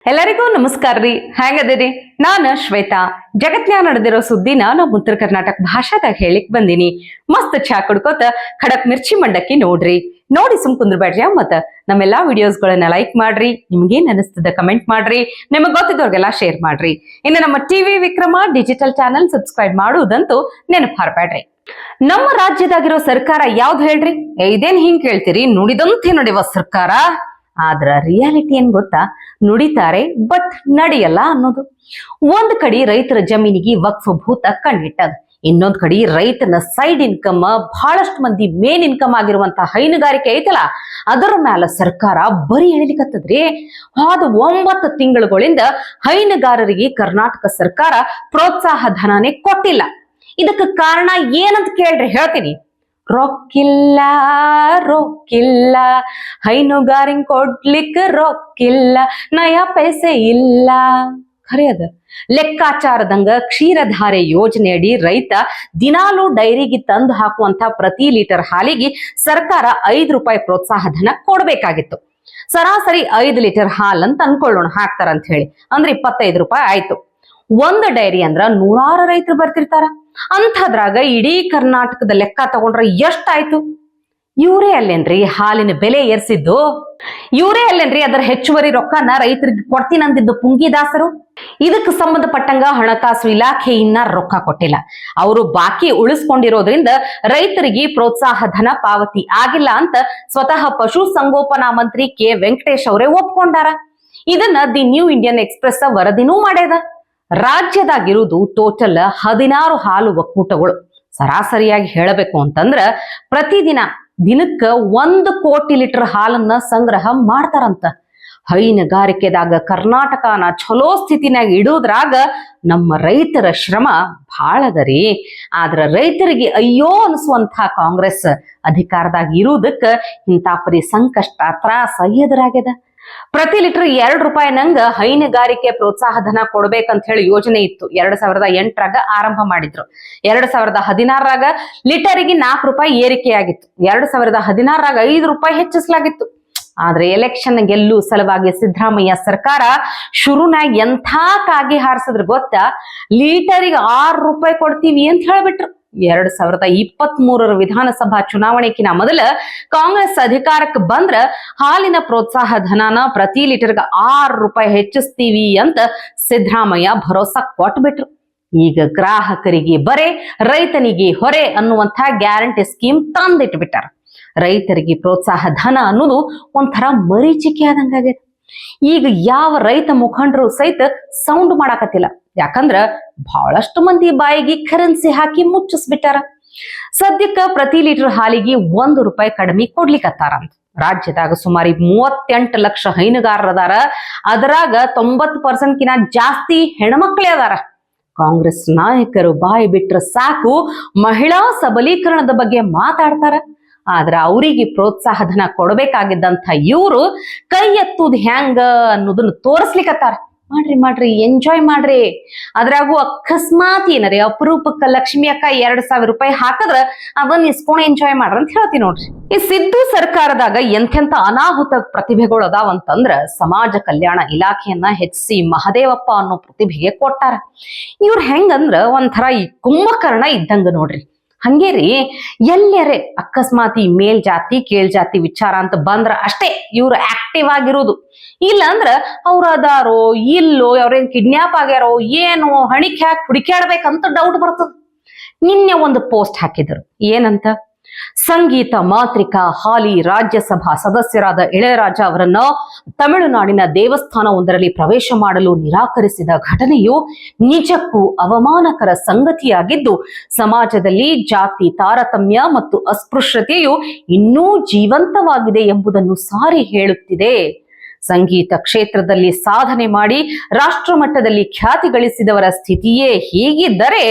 ಎಲ್ಲರಿಗೂ ನಮಸ್ಕಾರ ರೀ. ಹೆಂಗದಿರಿ? ನಾನು ಶ್ವೇತಾ. ಜಗತ್ನ್ಯಾಗ ನಡೆದಿರೋ ಸುದ್ದಿನ ನಮ್ಮ ಉತ್ತರ ಕರ್ನಾಟಕ ಭಾಷಾದಾಗ ಹೇಳಿಕ್ ಬಂದಿನಿ. ಮಸ್ತ್ ಚಾ ಕುಡ್ಕೋತ ಖಡಕ್ ಮಿರ್ಚಿ ಮಂಡಕ್ಕಿ ನೋಡಿ ಸುಮ್ ಕುಂದ್ರಬೇಡ್ರಿ. ಮತ್ತ ನಮ್ಮೆಲ್ಲಾ ವಿಡಿಯೋಸ್ಗಳನ್ನ ಲೈಕ್ ಮಾಡ್ರಿ. ನಿಮ್ಗೇನ್ ಅನಿಸ್ತದ ಕಮೆಂಟ್ ಮಾಡ್ರಿ. ನಿಮಗ್ ಗೊತ್ತಿದ್ದವ್ರಿಗೆಲ್ಲ ಶೇರ್ ಮಾಡ್ರಿ. ಇನ್ನು ನಮ್ಮ TV Vikrama digital channel subscribe ಮಾಡುವುದಂತೂ ನೆನಪು ಹಾರಬೇಡ್ರಿ. ನಮ್ಮ ರಾಜ್ಯದಾಗಿರೋ ಸರ್ಕಾರ ಯಾವ್ದು ಹೇಳ್ರಿ? ಇದೇನ್ ಹಿಂಗ್ ಕೇಳ್ತೀರಿ? ನುಡಿದಂತೆ ನಡೆಯುವ ಸರ್ಕಾರ. ಆದ್ರ ರಿಯಾಲಿಟಿ ಏನ್ ಗೊತ್ತಾ? ನುಡಿತಾರೆ ಬಟ್ ನಡೆಯಲ್ಲ ಅನ್ನೋದು. ಒಂದ್ ಕಡೆ ರೈತರ ಜಮೀನಿಗೆ ವಕ್ಫ್ ಭೂತ ಕಣ್ಣಿಟ್ಟದ, ಇನ್ನೊಂದ್ ಕಡೆ ರೈತನ ಸೈಡ್ ಇನ್ಕಮ್, ಬಹಳಷ್ಟು ಮಂದಿ ಮೇನ್ ಇನ್ಕಮ್ ಆಗಿರುವಂತ ಹೈನುಗಾರಿಕೆ ಐತಲ್ಲ, ಅದರ ಮ್ಯಾಲ ಸರ್ಕಾರ ಬರೀ ಎಳಿಲಿಕತ್ತದ್ರಿ. ಆದ 9 ತಿಂಗಳುಗಳಿಂದ ಹೈನುಗಾರರಿಗೆ ಕರ್ನಾಟಕ ಸರ್ಕಾರ ಪ್ರೋತ್ಸಾಹ ಧನನೇ ಕೊಟ್ಟಿಲ್ಲ. ಇದಕ್ಕೆ ಕಾರಣ ಏನಂತ ಕೇಳ್ರಿ, ಹೇಳ್ತೀನಿ. ರೊಕ್ಕಿಲ್ಲ ರೊಕ್ಕಿಲ್ಲ, ಹೈನುಗಾರಿನ್ ಕೊಡ್ಲಿಕ್ಕ ರೊಕ್ಕಿಲ್ಲ, ನಯಾ ಪೈಸೆ ಇಲ್ಲ. ಖರೆ ಅದ. ಲೆಕ್ಕಾಚಾರದಂಗ ಕ್ಷೀರಧಾರೆ ಯೋಜನೆಯಡಿ ರೈತ ದಿನಾಲೂ ಡೈರಿಗೆ ತಂದು ಹಾಕುವಂತ ಪ್ರತಿ ಲೀಟರ್ ಹಾಲಿಗೆ ಸರ್ಕಾರ 5 ರೂಪಾಯಿ ಪ್ರೋತ್ಸಾಹ ಧನ ಕೊಡ್ಬೇಕಾಗಿತ್ತು. ಸರಾಸರಿ 5 ಲೀಟರ್ ಹಾಲ್ ಅಂತ ಅನ್ಕೊಳ್ಳೋಣ, ಹಾಕ್ತಾರಂತ ಹೇಳಿ ಅಂದ್ರೆ 25 ರೂಪಾಯಿ ಆಯ್ತು. ಒಂದು ಡೈರಿ ಅಂದ್ರ 100 ರೈತರು ಬರ್ತಿರ್ತಾರ. ಅಂಥದ್ರಾಗ ಇಡೀ ಕರ್ನಾಟಕದ ಲೆಕ್ಕ ತಗೊಂಡ್ರೆ ಎಷ್ಟಾಯ್ತು? ಇವರೇ ಅಲ್ಲೇನ್ರಿ ಹಾಲಿನ ಬೆಲೆ ಏರ್ಸಿದ್ದು? ಇವರೇ ಅಲ್ಲೇನ್ರಿ ಅದರ ಹೆಚ್ಚುವರಿ ರೊಕ್ಕನ ರೈತರಿಗೆ ಕೊಡ್ತೀನಂದಿದ್ದು ಪುಂಗಿದಾಸರು? ಇದಕ್ಕೆ ಸಂಬಂಧಪಟ್ಟಂಗ ಹಣಕಾಸು ಇಲಾಖೆಯಿಂದ ರೊಕ್ಕ ಕೊಟ್ಟಿಲ್ಲ. ಅವರು ಬಾಕಿ ಉಳಿಸ್ಕೊಂಡಿರೋದ್ರಿಂದ ರೈತರಿಗೆ ಪ್ರೋತ್ಸಾಹ ಧನ ಪಾವತಿ ಆಗಿಲ್ಲ ಅಂತ ಸ್ವತಃ ಪಶು ಸಂಗೋಪನಾ ಮಂತ್ರಿ ಕೆ ವೆಂಕಟೇಶ್ ಅವರೇ ಒಪ್ಕೊಂಡಾರ. ಇದನ್ನ ದಿ ನ್ಯೂ ಇಂಡಿಯನ್ ಎಕ್ಸ್‌ಪ್ರೆಸ್ ವರದಿನೂ ಮಾಡ್ಯದ. ರಾಜ್ಯದಾಗಿರುವುದು ಟೋಟಲ್ 16 ಹಾಲು ಒಕ್ಕೂಟಗಳು. ಸರಾಸರಿಯಾಗಿ ಹೇಳಬೇಕು ಅಂತಂದ್ರ ಪ್ರತಿದಿನ ದಿನಕ್ಕ 1 ಕೋಟಿ ಲೀಟರ್ ಹಾಲನ್ನ ಸಂಗ್ರಹ ಮಾಡ್ತಾರಂತ. ಹೈನುಗಾರಿಕೆದಾಗ ಕರ್ನಾಟಕನ ಚಲೋ ಸ್ಥಿತಿನಾಗ ಇಡೋದ್ರಾಗ ನಮ್ಮ ರೈತರ ಶ್ರಮ ಬಹಳ ಅದರಿ. ಆದ್ರ ರೈತರಿಗೆ ಅಯ್ಯೋ ಅನಿಸುವಂತ ಕಾಂಗ್ರೆಸ್ ಅಧಿಕಾರದಾಗ ಇರುವುದಕ್ಕ ಇಂಥ ಪರಿ ಸಂಕಷ್ಟ ತ್ರಾಸ ಎದುರಾಗ್ಯದ. ಪ್ರತಿ ಲೀಟರ್ 2 ರೂಪಾಯಿ ನಂಗ ಹೈನುಗಾರಿಕೆ ಪ್ರೋತ್ಸಾಹ ಧನ ಕೊಡ್ಬೇಕಂತ ಹೇಳಿ ಯೋಜನೆ ಇತ್ತು. 2008ರಾಗ ಆರಂಭ ಮಾಡಿದ್ರು. 2016ರಾಗ ಲೀಟರಿಗೆ 4 ರೂಪಾಯಿ ಏರಿಕೆಯಾಗಿತ್ತು. 2016ರಾಗ 5 ರೂಪಾಯಿ ಹೆಚ್ಚಿಸಲಾಗಿತ್ತು. ಆದ್ರೆ ಎಲೆಕ್ಷನ್ ಗೆಲ್ಲೂ ಸಲುವಾಗಿ ಸಿದ್ದರಾಮಯ್ಯ ಸರ್ಕಾರ ಶುರುನಾಗ ಎಂಥ ಕಾಗಿ ಹಾರಿಸಿದ್ರು ಗೊತ್ತಾ? ಲೀಟರಿಗೆ 6 ರೂಪಾಯಿ ಕೊಡ್ತೀವಿ ಅಂತ ಹೇಳ್ಬಿಟ್ರು. 2023 ವಿಧಾನಸಭಾ ಚುನಾವಣೆಕಿನ ಮೊದಲ ಕಾಂಗ್ರೆಸ್ ಅಧಿಕಾರಕ್ಕೆ ಬಂದ್ರ ಹಾಲಿನ ಪ್ರೋತ್ಸಾಹ ಧನನ ಪ್ರತಿ ಲೀಟರ್ಗೆ 6 ರೂಪಾಯಿ ಹೆಚ್ಚಿಸ್ತೀವಿ ಅಂತ ಸಿದ್ದರಾಮಯ್ಯ ಭರೋಸಾ ಕೊಟ್ಬಿಟ್ರು. ಈಗ ಗ್ರಾಹಕರಿಗೆ ಬರೆ, ರೈತನಿಗೆ ಹೊರೆ ಅನ್ನುವಂಥ ಗ್ಯಾರಂಟಿ ಸ್ಕೀಮ್ ತಂದಿಟ್ಬಿಟ್ಟಾರ. ರೈತರಿಗೆ ಪ್ರೋತ್ಸಾಹ ಧನ ಅನ್ನೋದು ಒಂಥರ ಮರೀಚಿಕೆ ಆದಂಗಾಗೈತೆ. ಈಗ ಯಾವ ರೈತ ಮುಖಂಡರು ಸಹಿತ ಸೌಂಡ್ ಮಾಡಾಕತ್ತಿಲ್ಲ. ಯಾಕಂದ್ರ ಬಹಳಷ್ಟು ಮಂದಿ ಬಾಯಿಗೆ ಕರೆನ್ಸಿ ಹಾಕಿ ಮುಚ್ಚಿಸ್ಬಿಟ್ಟಾರ. ಸದ್ಯಕ್ಕ ಪ್ರತಿ ಲೀಟರ್ ಹಾಲಿಗೆ 1 ರೂಪಾಯಿ ಕಡಿಮೆ ಕೊಡ್ಲಿಕ್ಕತ್ತಾರಂತ. ರಾಜ್ಯದಾಗ ಸುಮಾರು 38 ಲಕ್ಷ ಹೈನುಗಾರರದಾರ. ಅದರಾಗ 90% ಕಿನ ಜಾಸ್ತಿ ಹೆಣ್ಮಕ್ಳೇ ಅದಾರ. ಕಾಂಗ್ರೆಸ್ ನಾಯಕರು ಬಾಯಿ ಬಿಟ್ರ ಸಾಕು ಮಹಿಳಾ ಸಬಲೀಕರಣದ ಬಗ್ಗೆ ಮಾತಾಡ್ತಾರ. ಆದ್ರ ಅವರಿಗೆ ಪ್ರೋತ್ಸಾಹ ಧನ ಕೊಡ್ಬೇಕಾಗಿದ್ದಂತ ಇವ್ರು ಕೈ ಎತ್ತುದು ಹೆಂಗ ಅನ್ನೋದನ್ನ ತೋರಿಸ್ಲಿಕ್ಕತ್ತಾರ. ಮಾಡ್ರಿ ಎಂಜಾಯ್ ಮಾಡ್ರಿ. ಅದ್ರಾಗೂ ಅಕಸ್ಮಾತ್ ಏನರಿ ಅಪರೂಪಕ್ಕ ಲಕ್ಷ್ಮಿ ಅಕ್ಕ 2,000 ರೂಪಾಯಿ ಹಾಕದ್ರ ಅದನ್ನ ಇಸ್ಕೊಂಡು ಎಂಜಾಯ್ ಮಾಡ್ರ ಅಂತ ಹೇಳ್ತೀನಿ ನೋಡ್ರಿ. ಈ ಸಿದ್ದು ಸರ್ಕಾರದಾಗ ಎಂತೆಂತ ಅನಾಹುತ ಪ್ರತಿಭೆಗಳು ಅದಾವಂತಂದ್ರ ಸಮಾಜ ಕಲ್ಯಾಣ ಇಲಾಖೆಯನ್ನ ಹೆಚ್ಚಿಸಿ ಮಹದೇವಪ್ಪ ಅನ್ನೋ ಪ್ರತಿಭೆಗೆ ಕೊಟ್ಟಾರ. ಇವ್ರ ಹೆಂಗಂದ್ರ ಒಂಥರ ಈ ಕುಂಭಕರ್ಣ ಇದ್ದಂಗ ನೋಡ್ರಿ. ಹಂಗೇರಿ ಎಲ್ಲರೇ ಅಕಸ್ಮಾತ್ ಈ ಮೇಲ್ಜಾತಿ ಕೀಳ್ಜಾತಿ ವಿಚಾರ ಅಂತ ಬಂದ್ರ ಅಷ್ಟೇ ಇವ್ರು ಆಕ್ಟಿವ್ ಆಗಿರೋದು. ಇಲ್ಲ ಅಂದ್ರ ಅವ್ರ ಅದಾರೋ ಇಲ್ಲೋ, ಅವ್ರೇನ್ ಕಿಡ್ನಾಪ್ ಆಗ್ಯಾರೋ ಏನೋ, ಹಣಿಕೆ ಹಾಕಿ ಹುಡುಕ್ಯಾಡ್ಬೇಕಂತ ಡೌಟ್ ಬರ್ತದ. ನಿನ್ನೆ ಒಂದು ಪೋಸ್ಟ್ ಹಾಕಿದ್ರು. ಏನಂತ? ಸಂಗೀತ ಮಾಂತ್ರಿಕ ಹಾಲಿ ರಾಜ್ಯಸಭಾ ಸದಸ್ಯರಾದ ಇಳೆಯರಾಜ ಅವರನ್ನ ತಮಿಳುನಾಡಿನ ದೇವಸ್ಥಾನವೊಂದರಲ್ಲಿ ಪ್ರವೇಶ ಮಾಡಲು ನಿರಾಕರಿಸಿದ ಘಟನೆಯು ನಿಜಕ್ಕೂ ಅವಮಾನಕರ ಸಂಗತಿಯಾಗಿದ್ದು, ಸಮಾಜದಲ್ಲಿ ಜಾತಿ ತಾರತಮ್ಯ ಮತ್ತು ಅಸ್ಪೃಶ್ಯತೆಯು ಇನ್ನೂ ಜೀವಂತವಾಗಿದೆ ಎಂಬುದನ್ನು ಸಾರಿ ಹೇಳುತ್ತಿದೆ. ಸಂಗೀತ ಕ್ಷೇತ್ರದಲ್ಲಿ ಸಾಧನೆ ಮಾಡಿ ರಾಷ್ಟ್ರ ಮಟ್ಟದಲ್ಲಿ ಖ್ಯಾತಿ ಗಳಿಸಿದವರ ಸ್ಥಿತಿಯೇ ಹೀಗಿದ್ದರೆ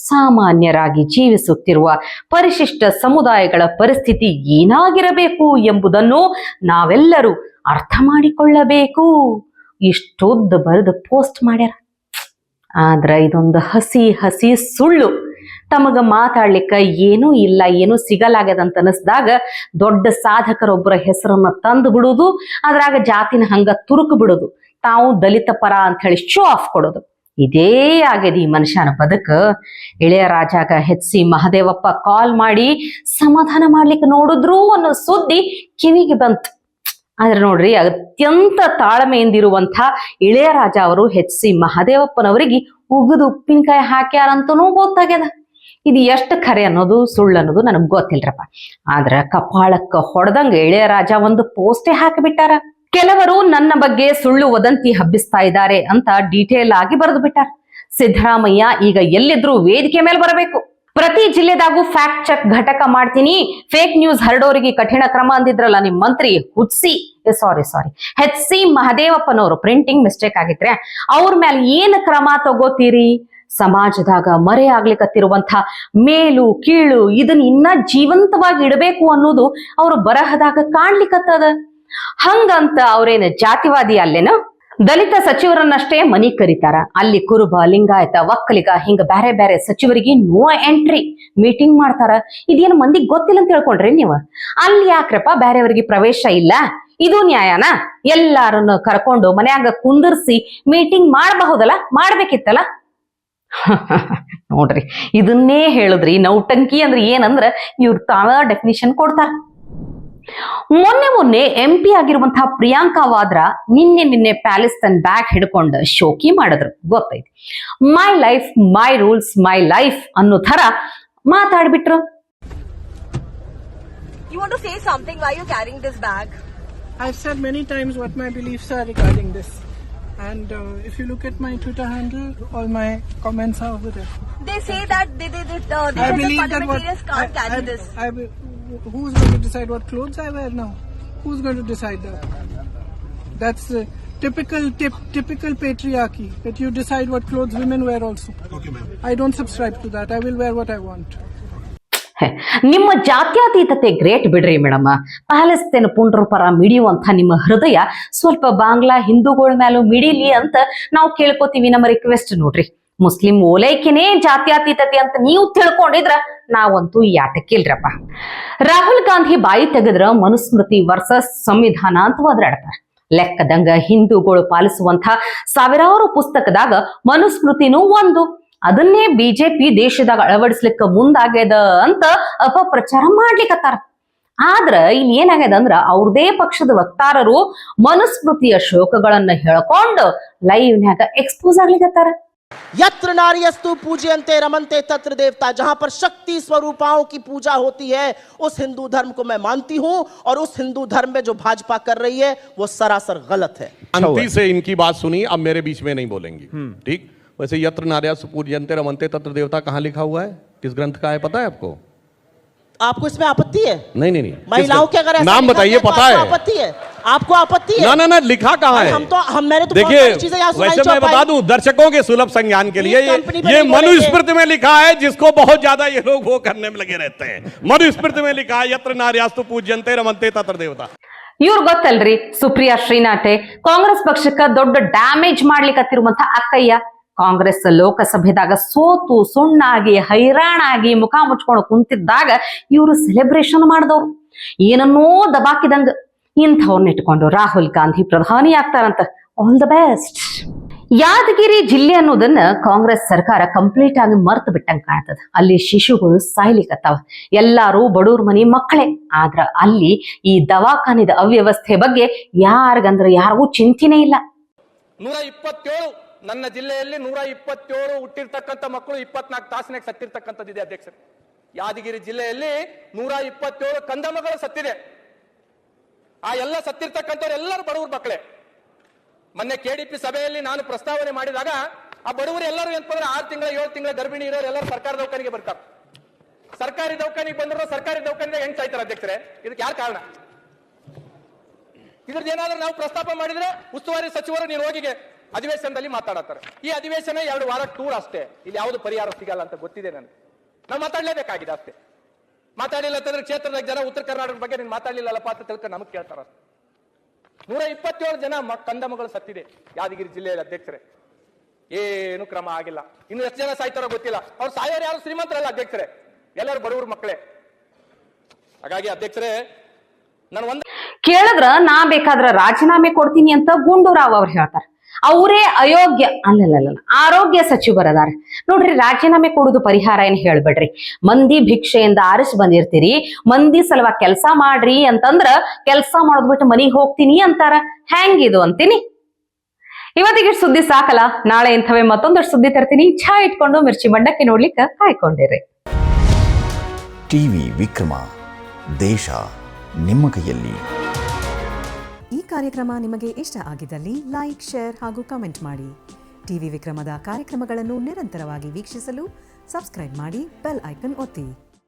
ಸಾಮಾನ್ಯರಾಗಿ ಜೀವಿಸುತ್ತಿರುವ ಪರಿಶಿಷ್ಟ ಸಮುದಾಯಗಳ ಪರಿಸ್ಥಿತಿ ಏನಾಗಿರಬೇಕು ಎಂಬುದನ್ನು ನಾವೆಲ್ಲರೂ ಅರ್ಥ ಮಾಡಿಕೊಳ್ಳಬೇಕು. ಇಷ್ಟೊಂದು ಬರೆದು ಪೋಸ್ಟ್ ಮಾಡ್ಯಾರ. ಆದ್ರ ಇದೊಂದು ಹಸಿ ಸುಳ್ಳು. ತಮಗ ಮಾತಾಡ್ಲಿಕ್ಕ ಏನೂ ಇಲ್ಲ, ಏನೂ ಸಿಗಲಾಗ್ಯದಂತ ಅನಿಸ್ದಾಗ ದೊಡ್ಡ ಸಾಧಕರೊಬ್ಬರ ಹೆಸರನ್ನ ತಂದು ಬಿಡುದು, ಅದ್ರಾಗ ಜಾತಿನ ಹಂಗ ತುರುಕು ಬಿಡುದು. ತಾವು ದಲಿತ ಪರ ಅಂತ ಹೇಳಿ ಶೋ ಆಫ್ ಕೊಡೋದು. ಇದೇ ಆಗಿದೆ ಈ ಮನುಷ್ಯನ ಬದುಕು. ಇಳೆಯರಾಜಾಗ HC ಮಹದೇವಪ್ಪ ಕಾಲ್ ಮಾಡಿ ಸಮಾಧಾನ ಮಾಡ್ಲಿಕ್ಕೆ ನೋಡಿದ್ರು ಅನ್ನೋ ಸುದ್ದಿ ಕಿವಿಗೆ ಬಂತು. ಆದ್ರೆ ನೋಡ್ರಿ, ಅತ್ಯಂತ ತಾಳ್ಮೆಯಿಂದಿರುವಂತ ಇಳೆಯರಾಜ ಅವರು HC ಮಹದೇವಪ್ಪನವರಿಗೆ ಉಗಿದು ಉಪ್ಪಿನಕಾಯಿ ಹಾಕ್ಯಾರಂತನೂ ಗೊತ್ತಾಗ್ಯದ. ಇದು ಎಷ್ಟು ಖರೆ ಅನ್ನೋದು ಸುಳ್ಳು ಅನ್ನೋದು ನನಗ್ ಗೊತ್ತಿಲ್ರಪ್ಪ. ಆದ್ರ ಕಪಾಳಕ್ಕ ಹೊಡೆದಂಗ ಇಳೆಯರಾಜ ಒಂದು ಪೋಸ್ಟೇ ಹಾಕಿಬಿಟ್ಟಾರ. ಕೆಲವರು ನನ್ನ ಬಗ್ಗೆ ಸುಳ್ಳು ವದಂತಿ ಹಬ್ಬಿಸ್ತಾ ಇದ್ದಾರೆ ಅಂತ ಡೀಟೇಲ್ ಆಗಿ ಬರೆದು ಬಿಟ್ಟಾರ. ಸಿದ್ದರಾಮಯ್ಯ ಈಗ ಎಲ್ಲಿದ್ರು ವೇದಿಕೆ ಮೇಲೆ ಬರಬೇಕು. ಪ್ರತಿ ಜಿಲ್ಲೆದಾಗೂ ಫ್ಯಾಕ್ಟ್ ಚೆಕ್ ಘಟಕ ಮಾಡ್ತೀನಿ, ಫೇಕ್ ನ್ಯೂಸ್ ಹರಡೋರಿಗೆ ಕಠಿಣ ಕ್ರಮ ಅಂದಿದ್ರಲ್ಲ ನಿಮ್ ಮಂತ್ರಿ ಸಾರಿ HC ಮಹದೇವಪ್ಪನವರು, ಪ್ರಿಂಟಿಂಗ್ ಮಿಸ್ಟೇಕ್ ಆಗಿದ್ರೆ ಅವ್ರ ಮೇಲೆ ಏನ್ ಕ್ರಮ ತಗೋತೀರಿ? ಸಮಾಜದಾಗ ಮರೆ ಆಗ್ಲಿಕ್ಕತ್ತಿರುವಂತ ಮೇಲು ಕೀಳು ಇದನ್ನ ಇನ್ನ ಜೀವಂತವಾಗಿ ಇಡಬೇಕು ಅನ್ನೋದು ಅವ್ರ ಬರಹದಾಗ ಕಾಣ್ಲಿಕ್ಕತ್ತದ. ಹಂಗಂತ ಅವ್ರೇನು ಜಾತಿವಾದಿ ಅಲ್ಲೇನು? ದಲಿತ ಸಚಿವರನ್ನಷ್ಟೇ ಮನಿ ಕರೀತಾರ. ಅಲ್ಲಿ ಕುರುಬ, ಲಿಂಗಾಯತ, ಒಕ್ಕಲಿಗ ಹಿಂಗ ಬ್ಯಾರೆ ಬ್ಯಾರೆ ಸಚಿವರಿಗೆ ನೋ ಎಂಟ್ರಿ ಮೀಟಿಂಗ್ ಮಾಡ್ತಾರ. ಇದೇನು ಮಂದಿಗೆ ಗೊತ್ತಿಲ್ಲ ಅಂತ ಹೇಳ್ಕೊಂಡ್ರಿ ನೀವು? ಅಲ್ಲಿ ಯಾಕ್ರಪ್ಪ ಬ್ಯಾರೆಯವರಿಗೆ ಪ್ರವೇಶ ಇಲ್ಲ? ಇದು ನ್ಯಾಯನ? ಎಲ್ಲಾರನ್ನು ಕರ್ಕೊಂಡು ಮನ್ಯಾಗ ಕುಂದರ್ಸಿ ಮೀಟಿಂಗ್ ಮಾಡಬಹುದಲ್ಲ, ಮಾಡ್ಬೇಕಿತ್ತಲ್ಲ. ನೋಡ್ರಿ, ಇದನ್ನೇ ಹೇಳಿದ್ರಿ ನೌಟಂಕಿ ಅಂದ್ರೆ ಏನಂದ್ರ ಇವ್ರ ತಾವ ಡೆಫಿನಿಷನ್ ಕೊಡ್ತಾರ. ಮೊನ್ನೆ MP ಆಗಿರುವಂತಹ ಪ್ರಿಯಾಂಕಾ ವಾದ್ರಾ ನಿನ್ನೆ ಪ್ಯಾಲೆಸ್ತನ್ ಬ್ಯಾಗ್ ಹಿಡ್ಕೊಂಡು ಶೋಕಿ ಮಾಡಿದ್ರು. ಗೊತ್ತೈತಿ, my life my rules my life ಅನ್ನೋ ತರ ಮಾತಾಡ್ಬಿಟ್ರು. You want to say something? Why you carrying this bag? I've said many times what my beliefs are regarding this. And if you look at my Twitter handle, all my comments are over there. They say that they I believe that parliamentarians can't carry this. Who's going to decide what clothes I wear now? Who's going to decide that? That's typical patriarchy, that you decide what clothes women wear also. Okay, ma'am. I don't subscribe to that. I will wear what I want. ನಿಮ್ಮ ಜಾತ್ಯತೀತತೆ great ಬಿಡ್ರಿ madam. Palestine ಪುಂಡ್ರ ಪರ ಮಿಡಿಯುವಂತ ನಿಮ್ಮ ಹೃದಯ ಸ್ವಲ್ಪ ಬಾಂಗ್ಲಾ ಹಿಂದೂಗಳ ಮೇಲೂ ಮಿಡಿಲಿ ಅಂತ ನಾವು ಕೇಳ್ಕೊತೀವಿ. ನಮ್ಮ ರಿಕ್ವೆಸ್ಟ್ ನೋಡ್ರಿ. ಮುಸ್ಲಿಂ ಓಲೈಕೆನೇ ಜಾತ್ಯತೀತತೆ ಅಂತ ನೀವು ತಿಳ್ಕೊಂಡಿದ್ರ ನಾವಂತೂ ಈ ಆಟಕ್ಕಿಲ್ರಪ್ಪ. ರಾಹುಲ್ ಗಾಂಧಿ ಬಾಯಿ ತೆಗೆದ್ರ ಮನುಸ್ಮೃತಿ ವರ್ಸಸ್ ಸಂವಿಧಾನ ಅಂತ ಒದರಾಡ್ತಾರ. ಲೆಕ್ಕದಂಗ ಹಿಂದೂಗಳು ಪಾಲಿಸುವಂತ ಸಾವಿರಾರು ಪುಸ್ತಕದಾಗ ಮನುಸ್ಮೃತಿನೂ ಒಂದು. ಅದನ್ನೇ ಬಿಜೆಪಿ ದೇಶದಾಗ ಅಳವಡಿಸ್ಲಿಕ್ಕೆ ಮುಂದಾಗ್ಯದ ಅಂತ ಅಪಪ್ರಚಾರ ಮಾಡ್ಲಿಕ್ಕತ್ತಾರ. ಆದ್ರ ಇಲ್ಲಿ ಏನಾಗ್ಯದ ಅಂದ್ರ ಅವ್ರದೇ ಪಕ್ಷದ ವಕ್ತಾರರು ಮನುಸ್ಮೃತಿಯ ಶ್ಲೋಕಗಳನ್ನ ಹೇಳ್ಕೊಂಡು ಲೈವ್ನ್ಯಾಗ ಎಕ್ಸ್ಪೋಸ್ ಆಗ್ಲಿಕ್ಕತ್ತಾರ. यत्र नार्यस्तु पूज्यन्ते रमन्ते तत्र देवता, जहां पर शक्ति स्वरूपाओं की पूजा होती है उस हिंदू धर्म को मैं मानती हूं, और उस हिंदू धर्म में जो भाजपा कर रही है वो सरासर गलत है. शांति से इनकी बात सुनी, अब मेरे बीच में नहीं बोलेंगी, ठीक? वैसे यत्र नार्यस्तु पूज्यन्ते रमन्ते तत्र देवता कहाँ लिखा हुआ है, किस ग्रंथ का है, पता है आपको? आपको इसमें आपत्ति है? नहीं. महिलाओं के अगर नाम बताइए, पता है? आपत्ति है? आपको आपत्ति है? ना लिखा कहाँ है? मैंने तो देखिए, वैसे मैं बता दूं दर्शकों के सुलभ संज्ञान के लिए, ये मनुस्मृति में लिखा है, जिसको बहुत ज्यादा ये लोग वो करने में लगे रहते हैं. मनुस्मृति में लिखा है यत्र नार्यस्तु पूज्यन्ते रमन्ते तत्र देवता. ಇವ್ರು ಗೊತ್ತಲ್ರಿ, ಸುಪ್ರಿಯಾ ಶ್ರೀನಾಥೆ ಕಾಂಗ್ರೆಸ್ ಪಕ್ಷಕ್ಕ ದೊಡ್ಡ ಡ್ಯಾಮೇಜ್ ಮಾಡ್ಲಿಕ್ಕತ್ತಿರುವಂತ ಅಕ್ಕಯ್ಯ. ಕಾಂಗ್ರೆಸ್ ಲೋಕಸಭೆದಾಗ ಸೋತು ಸುಣ್ಣಾಗಿ ಹೈರಾಣಾಗಿ ಮುಖ ಮುಚ್ಕೊಂಡು ಕುಂತಿದ್ದಾಗ ಇವರು ಸೆಲೆಬ್ರೇಷನ್ ಮಾಡಿದವ್ರು, ಏನನ್ನೋ ದಬಾಕಿದಂಗ. ಇಂಥವ್ರನ್ನ ಇಟ್ಕೊಂಡು ರಾಹುಲ್ ಗಾಂಧಿ ಪ್ರಧಾನಿ ಆಗ್ತಾರಂತ. All the best. ಯಾದಗಿರಿ ಜಿಲ್ಲೆ ಅನ್ನೋದನ್ನ ಕಾಂಗ್ರೆಸ್ ಸರ್ಕಾರ ಕಂಪ್ಲೀಟ್ ಆಗಿ ಮರ್ತು ಬಿಟ್ಟಂಗ ಕಾಣ್ತದ. ಅಲ್ಲಿ ಶಿಶುಗಳು ಸಾಯ್ಲಿಕ್ಕತ್ತಾವ. ಎಲ್ಲಾರು ಬಡವ್ರ ಮನಿ ಮಕ್ಕಳೇ. ಆದ್ರ ಅಲ್ಲಿ ಈ ದವಾಖಾನಿದ ಅವ್ಯವಸ್ಥೆ ಬಗ್ಗೆ ಯಾರಿಗೂ ಚಿಂತೆನೇ ಇಲ್ಲ. 127 ನನ್ನ ಜಿಲ್ಲೆಯಲ್ಲಿ 127 ಹುಟ್ಟಿರ್ತಕ್ಕಂಥ ಮಕ್ಕಳು 24 ತಾಸಿನಾಗ ಸತ್ತಿರ್ತಕ್ಕಂಥದ್ದಿದೆ ಅಧ್ಯಕ್ಷರು. ಯಾದಗಿರಿ ಜಿಲ್ಲೆಯಲ್ಲಿ 127 ಕಂದಮಗಳು ಸತ್ತಿದೆ. ಆ ಎಲ್ಲ ಸತ್ತಿರ್ತಕ್ಕಂಥವ್ರು ಎಲ್ಲರೂ ಬಡವ್ರ ಮಕ್ಕಳೇ. ಮೊನ್ನೆ KDP ಸಭೆಯಲ್ಲಿ ನಾನು ಪ್ರಸ್ತಾವನೆ ಮಾಡಿದಾಗ ಆ ಬಡವರು ಎಲ್ಲರೂ ಏನಂತಂದ್ರೆ 6 ತಿಂಗಳ 7 ತಿಂಗಳ ಗರ್ಭಿಣಿ ಇರೋರು ಎಲ್ಲರೂ ಸರ್ಕಾರ ದವಾಖಾನೆಗೆ ಬರ್ತಾರೆ. ಸರ್ಕಾರಿ ದವಾಖಾನೆಗೆ ಬಂದ್ರು ಸರ್ಕಾರಿ ದವಾಖಾನೆಗೆ ಹೆಂಗ್ ಸಾಯ್ತಾರೆ ಅಧ್ಯಕ್ಷರೇ? ಇದಕ್ಕೆ ಯಾರು ಕಾರಣ? ಇದ್ರದ್ದು ಏನಾದ್ರೂ ನಾವು ಪ್ರಸ್ತಾಪ ಮಾಡಿದ್ರೆ ಉಸ್ತುವಾರಿ ಸಚಿವರು ನೀವು ಹೋಗಿಗೆ ಅಧಿವೇಶನದಲ್ಲಿ ಮಾತಾಡತ್ತಾರೆ. ಈ ಅಧಿವೇಶನ 2 ವಾರ ಟೂರ್ ಅಷ್ಟೇ. ಇಲ್ಲಿ ಯಾವುದು ಪರಿಹಾರ ಸಿಗಲ್ಲ ಅಂತ ಗೊತ್ತಿದೆ ನನಗೆ. ನಾವು ಮಾತಾಡ್ಲೇಬೇಕಾಗಿದೆ ಅಷ್ಟೇ. ಮಾತಾಡಿಲ್ಲ ಅಂತಂದ್ರೆ ಕ್ಷೇತ್ರದ ಜನ ಉತ್ತರ ಕರ್ನಾಟಕದ ಬಗ್ಗೆ ನೀನು ಮಾತಾಡ್ಲಿಲ್ಲಪ್ಪ ಅಂತ ತಿಳ್ಕೊಂಡು ನಮಗೆ ಕೇಳ್ತಾರ. 127 ಜನ ಕಂದಮಗಳು ಸತ್ತಿದೆ ಯಾದಗಿರಿ ಜಿಲ್ಲೆಯಲ್ಲಿ ಅಧ್ಯಕ್ಷರೇ. ಏನು ಕ್ರಮ ಆಗಿಲ್ಲ. ಇನ್ನು ಎಷ್ಟು ಜನ ಸಾಯ್ತಾರೋ ಗೊತ್ತಿಲ್ಲ. ಅವ್ರು ಸಾಯೋರು ಯಾರು ಶ್ರೀಮಂತರಲ್ಲ ಅಧ್ಯಕ್ಷರೇ, ಎಲ್ಲರೂ ಬಡವರು ಮಕ್ಕಳೇ. ಹಾಗಾಗಿ ಅಧ್ಯಕ್ಷರೇ, ನಾನು ಕೇಳಿದ್ರ ನಾ ಬೇಕಾದ್ರ ರಾಜೀನಾಮೆ ಕೊಡ್ತೀನಿ ಅಂತ ಗುಂಡೂರಾವ್ ಅವ್ರು ಹೇಳ್ತಾರ. ಅವರೇ ಅಯೋಗ್ಯ ಅಲ್ಲಲ್ಲ ಆರೋಗ್ಯ ಸಚಿವರದಾರ. ನೋಡ್ರಿ, ರಾಜೀನಾಮೆ ಕೊಡುದು ಪರಿಹಾರ ಏನ್ ಹೇಳ್ಬೇಡ್ರಿ. ಮಂದಿ ಭಿಕ್ಷೆಯಿಂದ ಆರಿಸಿ ಬಂದಿರ್ತೀರಿ, ಮಂದಿ ಸಲುವಾಗಿ ಕೆಲಸ ಮಾಡ್ರಿ ಅಂತಂದ್ರ ಕೆಲಸ ಮಾಡೋದ್ ಬಿಟ್ಟು ಮನಿಗ್ ಹೋಗ್ತೀನಿ ಅಂತಾರ. ಹೆಂಗಿದು ಅಂತೀನಿ. ಇವತ್ತಿಗೆ ಸುದ್ದಿ ಸಾಕಲ್ಲ, ನಾಳೆ ಇಂಥವೇ ಮತ್ತೊಂದಷ್ಟು ಸುದ್ದಿ ತರ್ತೀನಿ. ಚಾ ಇಟ್ಕೊಂಡು ಮಿರ್ಚಿ ಮಂಡಕ್ಕಿ ನೋಡ್ಲಿಕ್ಕೆ ಕಾಯ್ಕೊಂಡಿರಿ. ಟಿವಿ ವಿಕ್ರಮ, ದೇಶ ನಿಮ್ಮ ಕೈಯಲ್ಲಿ. ಈ ಕಾರ್ಯಕ್ರಮ ನಿಮಗೆ ಇಷ್ಟ ಆಗಿದ್ದಲ್ಲಿ ಲೈಕ್, ಶೇರ್ ಹಾಗೂ ಕಮೆಂಟ್ ಮಾಡಿ. ಟಿವಿ ವಿಕ್ರಮದ ಕಾರ್ಯಕ್ರಮಗಳನ್ನು ನಿರಂತರವಾಗಿ ವೀಕ್ಷಿಸಲು ಸಬ್ಸ್ಕ್ರೈಬ್ ಮಾಡಿ, ಬೆಲ್ ಐಕನ್ ಒತ್ತಿ.